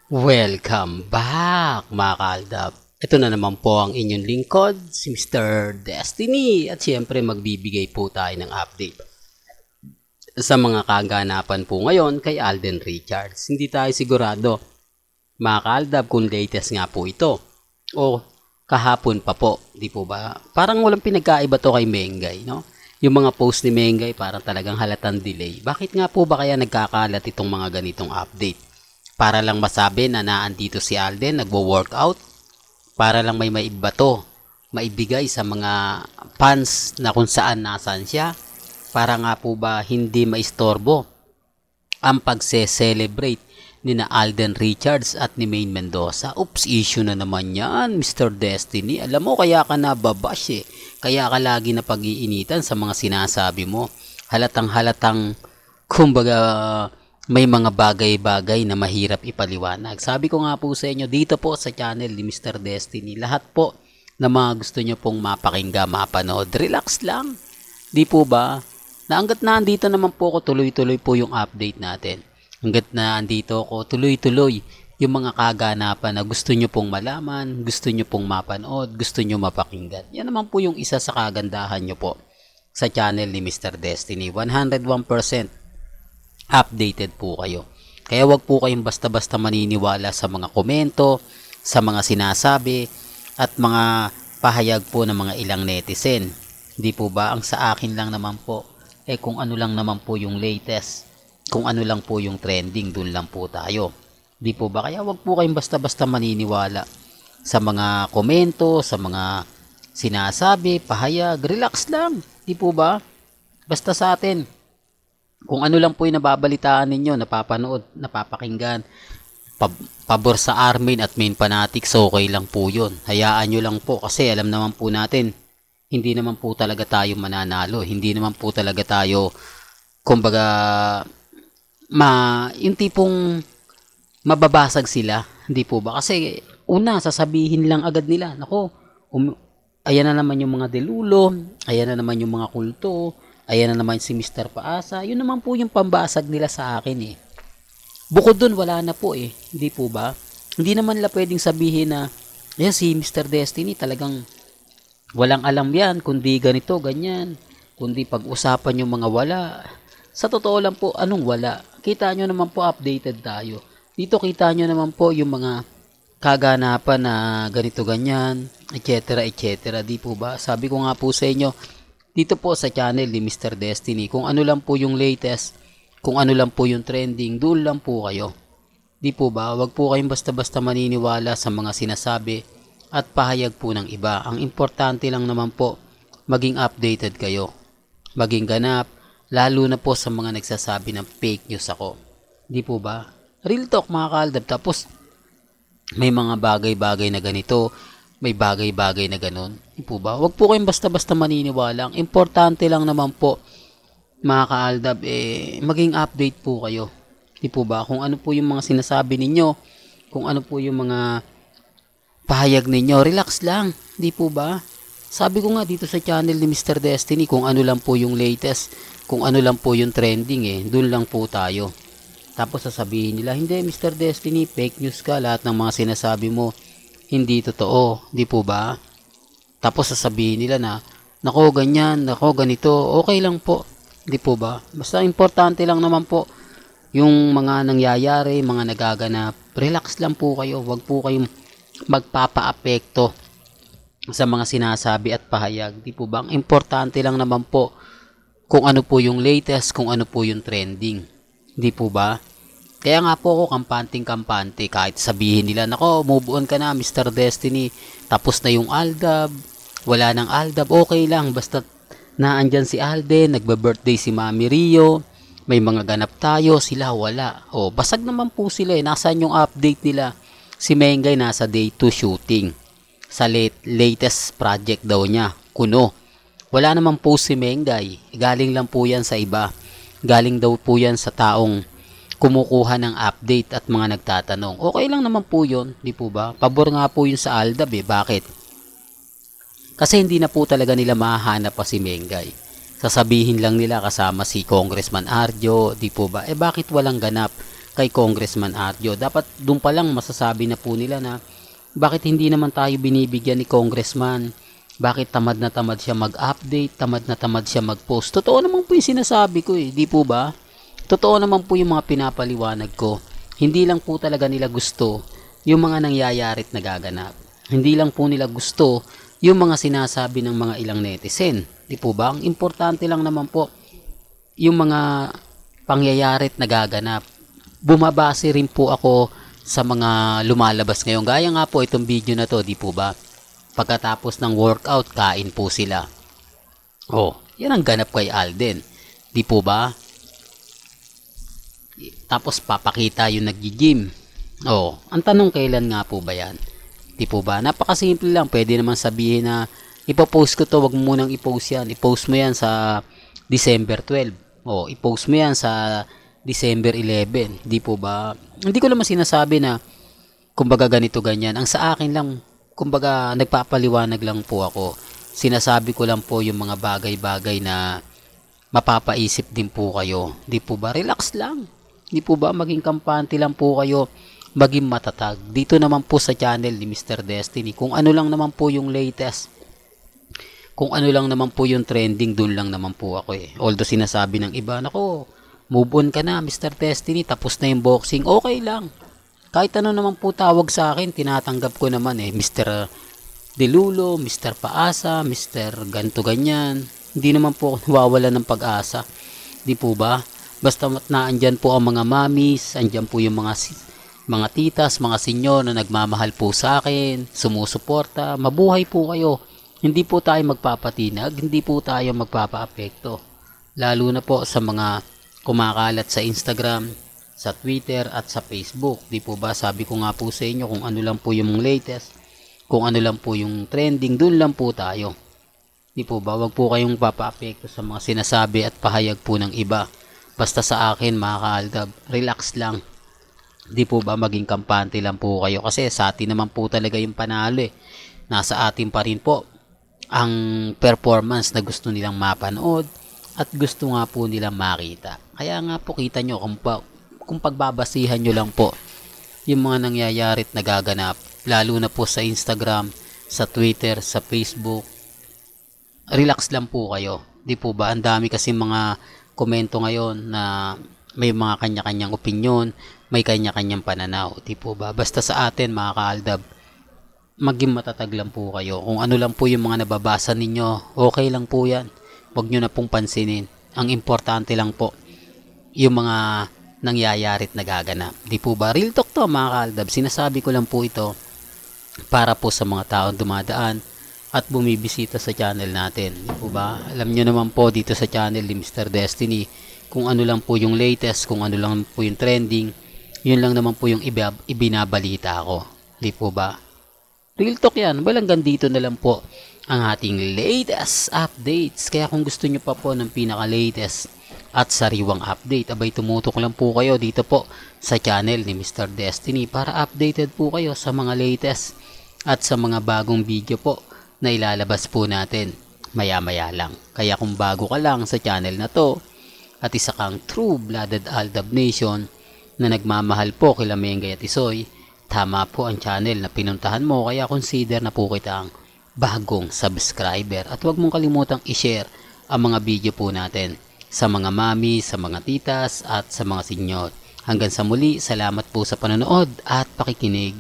Welcome back mga kaaldab. Ito na naman po ang inyong lingkod, si Mr. Destiny. At siyempre magbibigay po tayo ng update sa mga kaganapan po ngayon kay Alden Richards. Hindi tayo sigurado mga kaaldab kung latest nga po ito o kahapon pa po. Di po ba? Parang walang pinagkaiba to kay Mengay, no? Yung mga post ni Mengay parang talagang halatang delay. Bakit nga po ba kaya nagkakalat itong mga ganitong update? Para lang masabi na naandito si Alden, nagwo-workout. Para lang may maibato, maibigay sa mga fans na kung saan nasan siya. Para nga po ba hindi maistorbo ang pagse-celebrate ni na Alden Richards at ni Maine Mendoza. Oops, issue na naman yan, Mr. Destiny. Alam mo, kaya ka nababash eh. Kaya ka lagi na pag-iinitan sa mga sinasabi mo. Halatang-halatang, kumbaga, may mga bagay-bagay na mahirap ipaliwanag. Sabi ko nga po sa inyo, dito po sa channel ni Mr. Destiny, lahat po na mga gusto nyo pong mapakinggan, mapanood, relax lang. Di po ba? Na hanggat na andito naman po ako, tuloy-tuloy po yung update natin. Hanggat na andito ako, tuloy-tuloy yung mga kaganapan na gusto nyo pong malaman, gusto nyo pong mapanood, gusto nyo mapakinggan. Yan naman po yung isa sa kagandahan nyo po sa channel ni Mr. Destiny. 101% updated po kayo. Kaya wag po kayong basta-basta maniniwala sa mga komento, sa mga sinasabi, at mga pahayag po ng mga ilang netizen. Di po ba? Ang sa akin lang naman po, kung ano lang naman po yung latest, kung ano lang po yung trending, dun lang po tayo. Di po ba? Kaya wag po kayong basta-basta maniniwala sa mga komento, sa mga sinasabi, pahayag, relax lang. Di po ba? Basta sa atin, kung ano lang po yung nababalitaan ninyo, napapanood, napapakinggan, pabor sa Armin at main fanatics, okay lang po yun. Hayaan nyo lang po kasi alam naman po natin, hindi naman po talaga tayo mananalo. Hindi naman po talaga tayo, kumbaga, yung tipong mababasag sila. Hindi po ba? Kasi una, sasabihin lang agad nila, nako, ayan na naman yung mga delulo, ayan na naman yung mga kulto, ayan na naman si Mr. Paasa. Yun naman po yung pambasag nila sa akin eh. Bukod dun, wala na po eh. Hindi po ba? Hindi naman nila pwedeng sabihin na, yan si Mr. Destiny talagang walang alam yan, kundi ganito, ganyan. Kundi pag-usapan yung mga wala. Sa totoo lang po, anong wala? Kita nyo naman po, updated tayo. Dito kita nyo naman po yung mga kaganapan na ganito, ganyan, etc. etc. Di po ba? Sabi ko nga po sa inyo, dito po sa channel ni Mr. Destiny, kung ano lang po yung latest, kung ano lang po yung trending, doon lang po kayo. Di po ba? Wag po kayong basta-basta maniniwala sa mga sinasabi at pahayag po ng iba. Ang importante lang naman po, maging updated kayo. Maging ganap, lalo na po sa mga nagsasabi ng fake news ako. Di po ba? Real talk mga kaaldab. Tapos, may mga bagay-bagay na ganito, may bagay-bagay na ganun. Di po ba? Huwag po kayong basta-basta maniniwala. Ang importante lang naman po, mga kaaldab, maging update po kayo. Di po ba? Kung ano po yung mga sinasabi ninyo, kung ano po yung mga pahayag ninyo, relax lang. Di po ba? Sabi ko nga dito sa channel ni Mr. Destiny, kung ano lang po yung latest, kung ano lang po yung trending, dun lang po tayo. Tapos sasabihin nila, hindi Mr. Destiny, fake news ka, lahat ng mga sinasabi mo, hindi totoo, di po ba? Tapos sasabihin nila na, nako ganyan, nako ganito, okay lang po, di po ba? Basta importante lang naman po, yung mga nangyayari, mga nagaganap, relax lang po kayo, wag po kayong magpapa-apekto sa mga sinasabi at pahayag, di po ba? Ang importante lang naman po, kung ano po yung latest, kung ano po yung trending, di po ba? Kaya nga po ako kampanting-kampante kahit sabihin nila, nako, move on ka na Mr. Destiny, tapos na yung Aldab, wala nang Aldab, okay lang, basta naandyan si Alden, nagbe-birthday si Mami Rio, may mga ganap tayo, sila wala. O, basag naman po sila nasaan yung update nila? Si Mengay nasa day 2 shooting, sa latest project daw niya, Kuno. Wala naman po si Mengay, galing lang po yan sa iba, galing daw po yan sa taong kumukuha ng update at mga nagtatanong. Okay lang naman po yun, di po ba? Pabor nga po yun sa Aldab Bakit? Kasi hindi na po talaga nila mahahanap pa si Mengay. Sasabihin lang nila kasama si Congressman Arjo, di po ba? Bakit walang ganap? kay Congressman Arjo. Dapat doon pa lang masasabi na po nila na bakit hindi naman tayo binibigyan ni Congressman? Bakit tamad na tamad siya mag-update, tamad na tamad siya mag-post? Totoo naman po yung sinasabi ko di po ba? Totoo naman po yung mga pinapaliwanag ko. Hindi lang po talaga nila gusto yung mga nangyayari at nagaganap. Hindi lang po nila gusto yung mga sinasabi ng mga ilang netizen. Di po ba? Ang importante lang naman po yung mga pangyayari at nagaganap. Bumabase rin po ako sa mga lumalabas ngayon. Gaya nga po itong video na to, di po ba? Pagkatapos ng workout, kain po sila. Yan ang ganap kay Alden. Di po ba? Tapos papakita yung nag-gym. Ang tanong kailan nga po ba yan? Di po ba? Napakasimple lang. Pwede naman sabihin na ipopost ko to, wag mo munang ipost yan. Ipost mo yan sa December 12. I-post mo yan sa December 11. Di po ba? Hindi ko naman sinasabi na kumbaga ganito ganyan. Ang sa akin lang, kumbaga nagpapaliwanag lang po ako. Sinasabi ko lang po yung mga bagay-bagay na mapapaisip din po kayo. Di po ba? Relax lang. Di po ba? Maging kampante lang po kayo. Maging matatag. Dito naman po sa channel ni Mr. Destiny. Kung ano lang naman po yung latest. Kung ano lang naman po yung trending, dun lang naman po ako Although sinasabi ng iba, nako, move on ka na Mr. Destiny, tapos na yung boxing, okay lang. Kahit ano naman po tawag sa akin, tinatanggap ko naman Mr. Delulo, Mr. Paasa, Mr. Ganto ganyan. Hindi naman po ako nawawala ng pag-asa. Di po ba? Basta naandyan po ang mga mamis, andyan po yung mga titas, mga senyor na nagmamahal po sa akin, sumusuporta, mabuhay po kayo. Hindi po tayo magpapatinag, hindi po tayo magpapaapekto. Lalo na po sa mga kumakalat sa Instagram, sa Twitter at sa Facebook. Di po ba? Sabi ko nga po sa inyo kung ano lang po yung latest, kung ano lang po yung trending, dun lang po tayo. Di po ba? Wag po kayong papaapekto sa mga sinasabi at pahayag po ng iba. Basta sa akin mga kaaldab, relax lang. Di po ba? Maging kampante lang po kayo kasi sa atin naman po talaga yung panalo Nasa atin pa rin po ang performance na gusto nilang mapanood at gusto nga po nilang makita. Kaya nga po kita nyo kung pagbabasihan nyo lang po yung mga nangyayari at nagaganap, lalo na po sa Instagram, sa Twitter, sa Facebook, relax lang po kayo. Di po ba? Ang dami kasi mga komento ngayon na may mga kanya-kanyang opinyon, may kanya-kanyang pananaw. Di po ba? Basta sa atin mga kaaldab, maging matatag lang po kayo. Kung ano lang po yung mga nababasa ninyo, okay lang po yan. Huwag nyo na pong pansinin. Ang importante lang po, yung mga nangyayari at nagaganap. Di po ba? Real talk to mga kaaldab. Sinasabi ko lang po ito para po sa mga taong dumadaan at bumibisita sa channel natin. Di po ba? Alam nyo naman po dito sa channel ni Mr. Destiny, kung ano lang po yung latest, kung ano lang po yung trending, yun lang naman po yung ibinabalita ko. Di po ba? Real talk yan. Walang gandito na lang po ang ating latest updates. Kaya kung gusto nyo pa po ng pinaka-latest at sariwang update, abay tumutok lang po kayo dito po sa channel ni Mr. Destiny para updated po kayo sa mga latest at sa mga bagong video po na ilalabas po natin maya-maya lang. Kaya kung bago ka lang sa channel na to at isa kang true-blooded Aldab Nation na nagmamahal po kila Mengay at Isoy, tama po ang channel na pinuntahan mo, kaya consider na po kitang bagong subscriber. At huwag mong kalimutang i-share ang mga video po natin sa mga mami, sa mga titas at sa mga senyor. Hanggang sa muli, salamat po sa panonood at pakikinig.